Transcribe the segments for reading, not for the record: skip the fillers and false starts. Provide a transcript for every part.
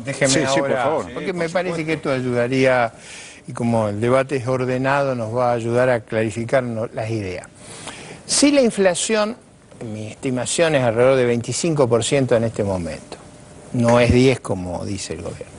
Déjeme Sí, ahora, sí, por favor. porque me parece que esto ayudaría, y como el debate es ordenado, nos va a ayudar a clarificar las ideas. Si la inflación, mi estimación es alrededor de 25% en este momento, no es 10 como dice el gobierno.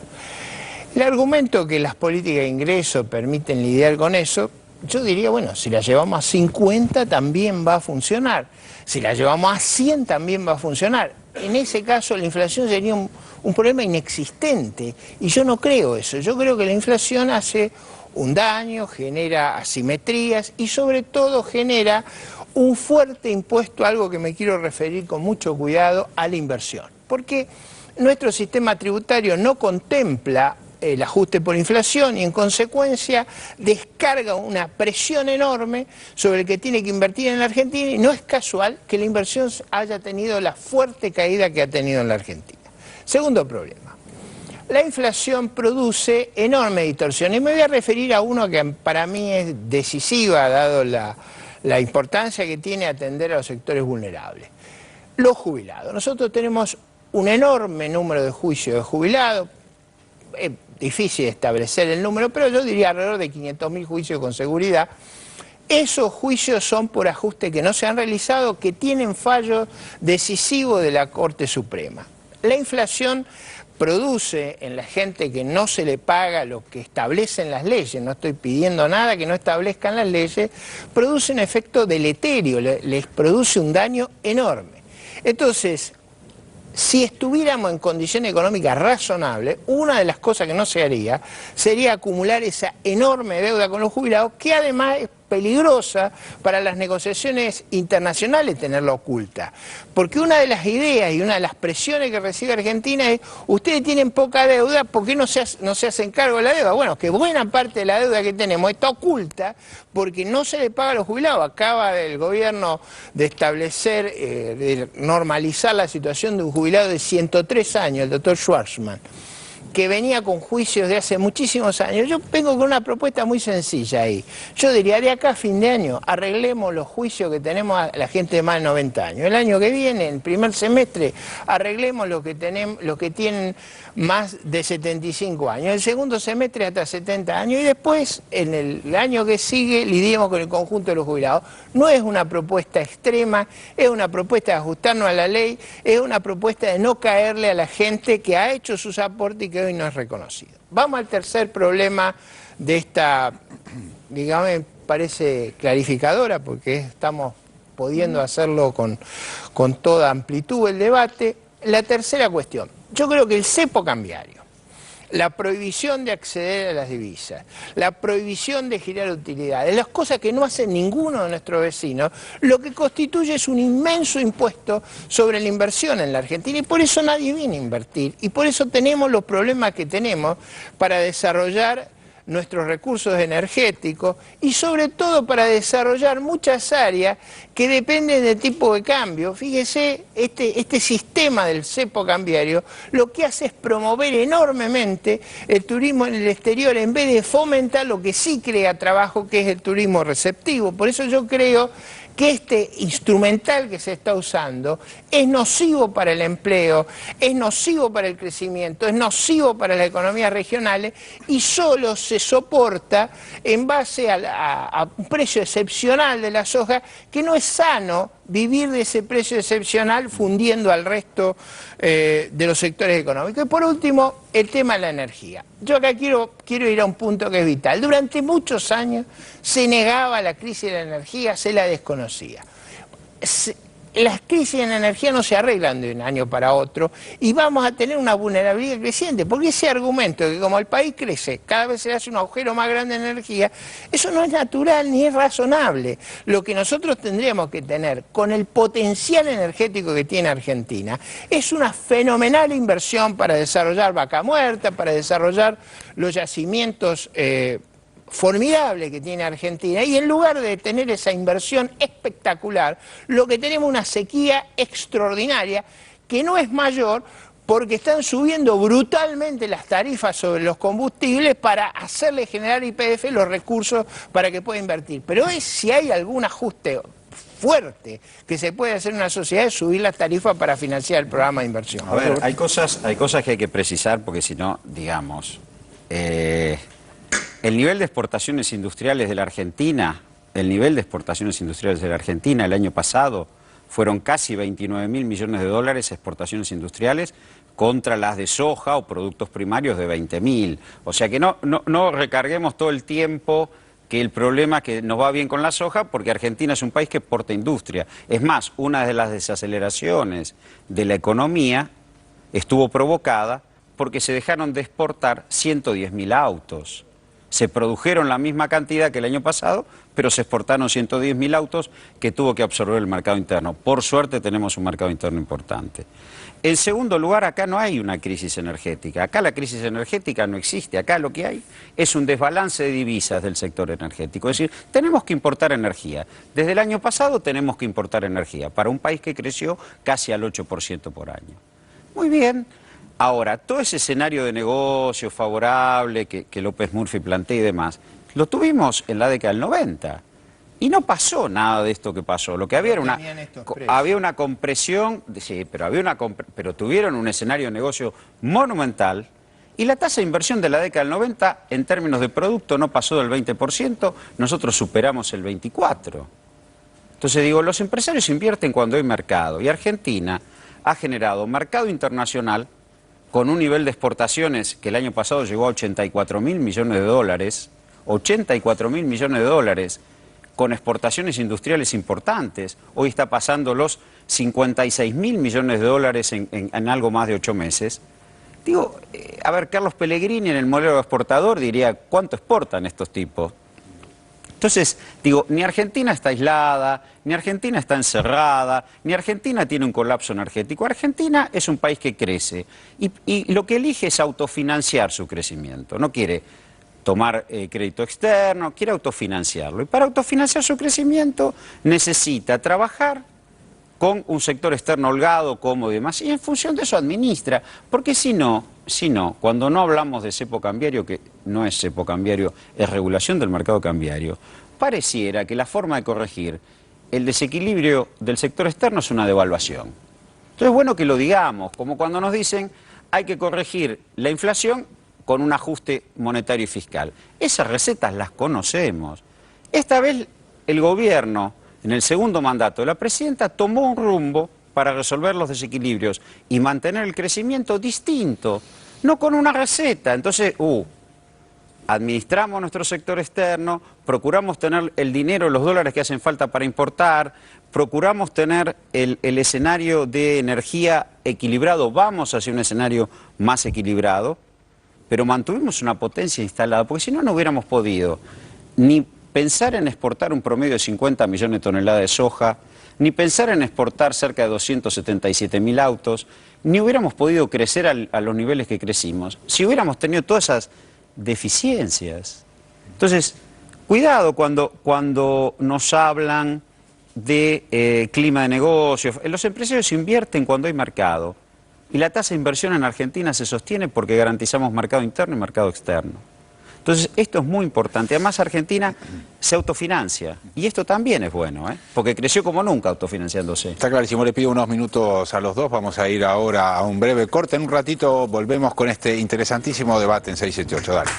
El argumento que las políticas de ingreso permiten lidiar con eso, yo diría, bueno, si la llevamos a 50 también va a funcionar, si la llevamos a 100 también va a funcionar. En ese caso la inflación sería un problema inexistente y yo no creo eso, yo creo que la inflación hace un daño, genera asimetrías y sobre todo genera un fuerte impuesto, algo que me quiero referir con mucho cuidado, a la inversión. Porque nuestro sistema tributario no contempla el ajuste por inflación y en consecuencia descarga una presión enorme sobre el que tiene que invertir en la Argentina y no es casual que la inversión haya tenido la fuerte caída que ha tenido en la Argentina. Segundo problema, la inflación produce enorme distorsión y me voy a referir a uno que para mí es decisiva dado la importancia que tiene atender a los sectores vulnerables. Los jubilados. Nosotros tenemos un enorme número de juicios de jubilados, es difícil establecer el número, pero yo diría alrededor de 500.000 juicios con seguridad. Esos juicios son por ajustes que no se han realizado, que tienen fallos decisivos de la Corte Suprema. La inflación produce en la gente que no se le paga lo que establecen las leyes, no estoy pidiendo nada que no establezcan las leyes, produce un efecto deleterio, les produce un daño enorme. Entonces, si estuviéramos en condiciones económicas razonables, una de las cosas que no se haría sería acumular esa enorme deuda con los jubilados, que además es peligrosa para las negociaciones internacionales tenerla oculta. Porque una de las ideas y una de las presiones que recibe Argentina es: ustedes tienen poca deuda, ¿por qué no se hacen cargo de la deuda? Bueno, que buena parte de la deuda que tenemos está oculta porque no se le paga a los jubilados. Acaba el gobierno de establecer, de normalizar la situación de un jubilado de 103 años, el doctor Schwarzman, que venía con juicios de hace muchísimos años. Yo vengo con una propuesta muy sencilla ahí. Yo diría, de acá a fin de año, arreglemos los juicios que tenemos a la gente de más de 90 años. El año que viene, en el primer semestre, arreglemos los que tienen más de 75 años. El segundo semestre hasta 70 años y después, en el año que sigue, lidiemos con el conjunto de los jubilados. No es una propuesta extrema, es una propuesta de ajustarnos a la ley, es una propuesta de no caerle a la gente que ha hecho sus aportes y que hoy no es reconocido. Vamos al tercer problema de esta, digamos, me parece clarificadora, porque estamos pudiendo hacerlo con toda amplitud el debate. La tercera cuestión, yo creo que el cepo cambiario, la prohibición de acceder a las divisas, la prohibición de girar utilidades, las cosas que no hacen ninguno de nuestros vecinos, lo que constituye es un inmenso impuesto sobre la inversión en la Argentina y por eso nadie viene a invertir y por eso tenemos los problemas que tenemos para desarrollar nuestros recursos energéticos y sobre todo para desarrollar muchas áreas que dependen del tipo de cambio. Fíjese, este sistema del cepo cambiario lo que hace es promover enormemente el turismo en el exterior en vez de fomentar lo que sí crea trabajo, que es el turismo receptivo. Por eso yo creo que este instrumental que se está usando es nocivo para el empleo, es nocivo para el crecimiento, es nocivo para las economías regionales y solo se soporta en base a un precio excepcional de la soja, que no es sano vivir de ese precio excepcional fundiendo al resto de los sectores económicos. Y por último, el tema de la energía. Yo acá quiero ir a un punto que es vital. Durante muchos años se negaba la crisis de la energía, se la desconocía. Las crisis en la energía no se arreglan de un año para otro y vamos a tener una vulnerabilidad creciente, porque ese argumento de que como el país crece, cada vez se hace un agujero más grande en energía, eso no es natural ni es razonable. Lo que nosotros tendríamos que tener con el potencial energético que tiene Argentina es una fenomenal inversión para desarrollar Vaca Muerta, para desarrollar los yacimientos formidable que tiene Argentina, y en lugar de tener esa inversión espectacular, lo que tenemos es una sequía extraordinaria que no es mayor porque están subiendo brutalmente las tarifas sobre los combustibles para hacerle generar YPF los recursos para que pueda invertir. Pero si hay algún ajuste fuerte que se puede hacer en una sociedad es subir las tarifas para financiar el programa de inversión. A ver, hay cosas que hay que precisar porque si no, digamos, el nivel de exportaciones industriales de la Argentina, el año pasado fueron casi 29.000 millones de dólares exportaciones industriales contra las de soja o productos primarios de 20.000. O sea que no recarguemos todo el tiempo que el problema es que nos va bien con la soja porque Argentina es un país que exporta industria. Es más, una de las desaceleraciones de la economía estuvo provocada porque se dejaron de exportar 110.000 autos. Se produjeron la misma cantidad que el año pasado, pero se exportaron 110.000 autos que tuvo que absorber el mercado interno. Por suerte tenemos un mercado interno importante. En segundo lugar, acá no hay una crisis energética. Acá la crisis energética no existe. Acá lo que hay es un desbalance de divisas del sector energético. Es decir, tenemos que importar energía. Desde el año pasado tenemos que importar energía para un país que creció casi al 8% por año. Muy bien. Ahora, todo ese escenario de negocio favorable que López Murphy plantea y demás, lo tuvimos en la década del 90. Y no pasó nada de esto que pasó. Lo que había era había una compresión, sí, pero tuvieron un escenario de negocio monumental y la tasa de inversión de la década del 90 en términos de producto no pasó del 20%, nosotros superamos el 24%. Entonces digo, los empresarios invierten cuando hay mercado y Argentina ha generado mercado internacional con un nivel de exportaciones que el año pasado llegó a 84.000 millones de dólares, 84.000 millones de dólares, con exportaciones industriales importantes. Hoy está pasando los 56.000 millones de dólares en algo más de 8 meses. Digo, a ver, Carlos Pellegrini en el modelo exportador diría, ¿cuánto exportan estos tipos? Entonces, digo, ni Argentina está aislada, ni Argentina está encerrada, ni Argentina tiene un colapso energético. Argentina es un país que crece y lo que elige es autofinanciar su crecimiento. No quiere tomar crédito externo, quiere autofinanciarlo. Y para autofinanciar su crecimiento necesita trabajar con un sector externo holgado, cómodo y demás, y en función de eso administra. Porque si no, cuando no hablamos de cepo cambiario, que no es cepo cambiario, es regulación del mercado cambiario, pareciera que la forma de corregir el desequilibrio del sector externo es una devaluación. Entonces es bueno que lo digamos, como cuando nos dicen hay que corregir la inflación con un ajuste monetario y fiscal. Esas recetas las conocemos. Esta vez el gobierno, en el segundo mandato de la presidenta, tomó un rumbo para resolver los desequilibrios y mantener el crecimiento distinto, no con una receta. Entonces, administramos nuestro sector externo, procuramos tener el dinero, los dólares que hacen falta para importar, procuramos tener el escenario de energía equilibrado, vamos hacia un escenario más equilibrado, pero mantuvimos una potencia instalada, porque si no, no hubiéramos podido ni pensar en exportar un promedio de 50 millones de toneladas de soja, ni pensar en exportar cerca de 277.000 autos, ni hubiéramos podido crecer a los niveles que crecimos, si hubiéramos tenido todas esas deficiencias. Entonces, cuidado cuando nos hablan de clima de negocios. Los empresarios invierten cuando hay mercado. Y la tasa de inversión en Argentina se sostiene porque garantizamos mercado interno y mercado externo. Entonces, esto es muy importante. Además, Argentina se autofinancia. Y esto también es bueno, porque creció como nunca autofinanciándose. Está clarísimo. Le pido unos minutos a los dos. Vamos a ir ahora a un breve corte. En un ratito volvemos con este interesantísimo debate en 678. Dale.